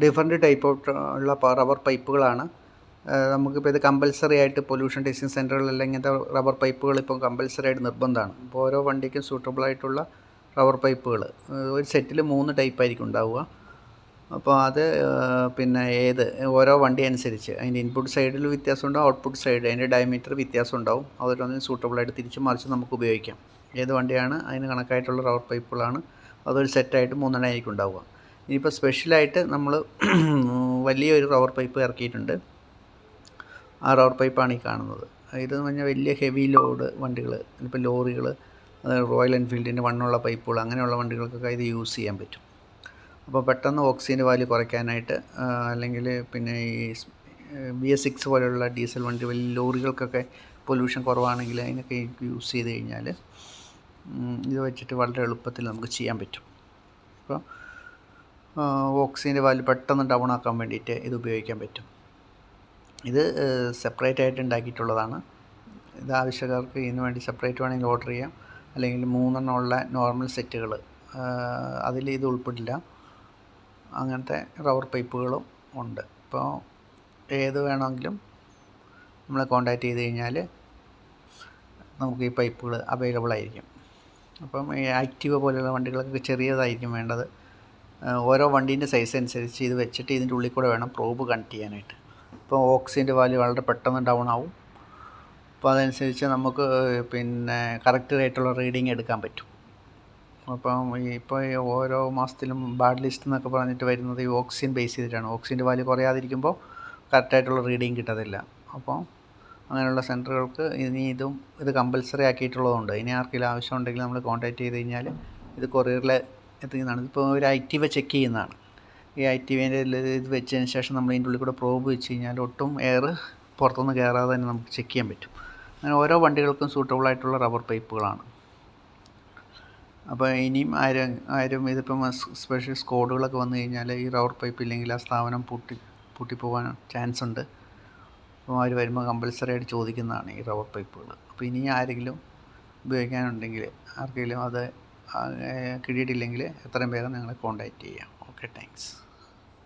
Different type of ഉള്ള rubber പൈപ്പുകളാണ്. നമുക്കിപ്പോൾ ഇത് കമ്പൽസറി ആയിട്ട് പൊല്യൂഷൻ ടെസ്റ്റിംഗ് സെൻറ്ററുകളിലെല്ലാം ഇങ്ങനത്തെ റബ്ബർ പൈപ്പുകൾ ഇപ്പോൾ കമ്പൽസറി ആയിട്ട് നിർബന്ധമാണ്. അപ്പോൾ ഓരോ വണ്ടിക്കും സൂട്ടബിളായിട്ടുള്ള റബ്ബർ പൈപ്പുകൾ ഒരു സെറ്റിൽ 3 ടൈപ്പായിരിക്കും ഉണ്ടാവുക. അപ്പോൾ അത് പിന്നെ ഓരോ വണ്ടി അനുസരിച്ച് അതിൻ്റെ ഇൻപുട്ട് സൈഡിൽ വ്യത്യാസം ഉണ്ടാവും, ഔട്ട്പുട്ട് സൈഡ് അതിൻ്റെ ഡയമീറ്റർ വ്യത്യാസം ഉണ്ടാവും. അതൊരൊന്നിനും സൂട്ടബിളായിട്ട് തിരിച്ചും മറിച്ച് നമുക്ക് ഉപയോഗിക്കാം. ഏത് വണ്ടിയാണ് അതിന് കണക്കായിട്ടുള്ള റബ്ബർ പൈപ്പുകളാണ്. അതൊരു സെറ്റായിട്ട് 3 ആയിരിക്കും ഉണ്ടാവുക. ഇനിയിപ്പോൾ സ്പെഷ്യലായിട്ട് നമ്മൾ വലിയൊരു റബ്ബർ പൈപ്പ് ഇറക്കിയിട്ടുണ്ട്. ആ റബ്ബർ പൈപ്പാണ് ഈ കാണുന്നത്. ഇതെന്ന് പറഞ്ഞാൽ വലിയ ഹെവി ലോഡ് വണ്ടികൾ, ഇപ്പോൾ ലോറികൾ, റോയൽ എൻഫീൽഡിൻ്റെ വണ്ണുള്ള പൈപ്പുകൾ, അങ്ങനെയുള്ള വണ്ടികൾക്കൊക്കെ ഇത് യൂസ് ചെയ്യാൻ പറ്റും. അപ്പോൾ പെട്ടെന്ന് ഓക്സിജൻ്റെ വാല്യൂ കുറയ്ക്കാനായിട്ട്, അല്ലെങ്കിൽ പിന്നെ ഈ BS6 പോലെയുള്ള ഡീസൽ വണ്ടി വലിയ ലോറികൾക്കൊക്കെ പൊല്യൂഷൻ കുറവാണെങ്കിൽ അതിനൊക്കെ യൂസ് ചെയ്ത് കഴിഞ്ഞാൽ ഇത് വെച്ചിട്ട് വളരെ എളുപ്പത്തിൽ നമുക്ക് ചെയ്യാൻ പറ്റും. അപ്പോൾ ഓക്സിജൻ്റെ വാല്യൂ പെട്ടെന്ന് ഡൗൺ ആക്കാൻ വേണ്ടിയിട്ട് ഇത് ഉപയോഗിക്കാൻ പറ്റും. ഇത് സെപ്പറേറ്റ് ആയിട്ട് ഉണ്ടാക്കിയിട്ടുള്ളതാണ്. ഇത് ആവശ്യക്കാർക്ക് ഇതിന് വേണ്ടി സെപ്പറേറ്റ് വേണമെങ്കിൽ ഓർഡർ ചെയ്യാം. അല്ലെങ്കിൽ 3 ഉള്ള നോർമൽ സെറ്റുകൾ, അതിൽ ഇത് ഉൾപ്പെടില്ല. അങ്ങനത്തെ റബ്ബർ പൈപ്പുകളും ഉണ്ട്. ഇപ്പോൾ ഏത് വേണമെങ്കിലും നമ്മളെ കോൺടാക്റ്റ് ചെയ്ത് കഴിഞ്ഞാൽ നമുക്ക് ഈ പൈപ്പുകൾ അവൈലബിൾ ആയിരിക്കും. അപ്പം ഈ ആക്റ്റീവ പോലെയുള്ള വണ്ടികൾക്ക് ചെറിയതായിരിക്കും വേണ്ടത്. ഓരോ വണ്ടീൻ്റെ സൈസ് അനുസരിച്ച് ഇത് വെച്ചിട്ട് ഇതിൻ്റെ ഉള്ളിൽ കൂടെ വേണം പ്രോബ് കണക്ട് ചെയ്യാനായിട്ട്. ഇപ്പോൾ ഓക്സിജൻ്റെ വാല്യൂ വളരെ പെട്ടെന്ന് ഡൗൺ ആവും. അപ്പോൾ അതനുസരിച്ച് നമുക്ക് പിന്നെ കറക്റ്റ് ആയിട്ടുള്ള റീഡിങ് എടുക്കാൻ പറ്റും. അപ്പം ഇപ്പോൾ ഓരോ മാസത്തിലും ബാഡ് ലിസ്റ്റ് എന്നൊക്കെ പറഞ്ഞിട്ട് വരുന്നത് ഈ ഓക്സിജൻ ബേസ് ചെയ്തിട്ടാണ്. ഓക്സിജൻ്റെ വാല്യൂ കുറയാതിരിക്കുമ്പോൾ കറക്റ്റായിട്ടുള്ള റീഡിങ് കിട്ടത്തില്ല. അപ്പോൾ അങ്ങനെയുള്ള സെൻറ്ററുകൾക്ക് ഇത് കമ്പൽസറി ആക്കിയിട്ടുള്ളതുകൊണ്ട് ഇനി ആർക്കെങ്കിലും ആവശ്യമുണ്ടെങ്കിൽ നമ്മൾ കോൺടാക്റ്റ് ചെയ്ത് കഴിഞ്ഞാൽ ഇത് കൊറിയറിൽ എത്തിക്കുന്നതാണ്. ഇപ്പോൾ ഒരു ആക്റ്റീവ ചെക്ക് ചെയ്യുന്നതാണ്. ഈ ആക്റ്റീവേൻ്റെ ഇത് വെച്ചതിന് ശേഷം നമ്മൾ ഇതിൻ്റെ ഉള്ളിൽ കൂടെ പ്രോബ് വെച്ച് കഴിഞ്ഞാൽ ഒട്ടും എയർ പുറത്തുനിന്ന് കയറാതെ തന്നെ നമുക്ക് ചെക്ക് ചെയ്യാൻ പറ്റും. അങ്ങനെ ഓരോ വണ്ടികൾക്കും സൂട്ടബിളായിട്ടുള്ള റബ്ബർ പൈപ്പുകളാണ്. അപ്പോൾ ഇനിയും ആരും ഇതിപ്പം സ്പെഷ്യൽ സ്കോഡുകളൊക്കെ വന്നു കഴിഞ്ഞാൽ ഈ റബ്ബർ പൈപ്പ് ഇല്ലെങ്കിൽ ആ സ്ഥാപനം പൂട്ടിപ്പോകാൻ ചാൻസ് ഉണ്ട്. അപ്പോൾ അവർ വരുമ്പോൾ കമ്പൽസറി ആയിട്ട് ചോദിക്കുന്നതാണ് ഈ റബ്ബർ പൈപ്പുകൾ. അപ്പോൾ ഇനി ആരെങ്കിലും ഉപയോഗിക്കാനുണ്ടെങ്കിൽ ആർക്കെങ്കിലും അത് കിട്ടിയിട്ടില്ലെങ്കിൽ എത്രയും വേഗം നിങ്ങളെ കോൺടാക്റ്റ് ചെയ്യാം. Okay, thanks.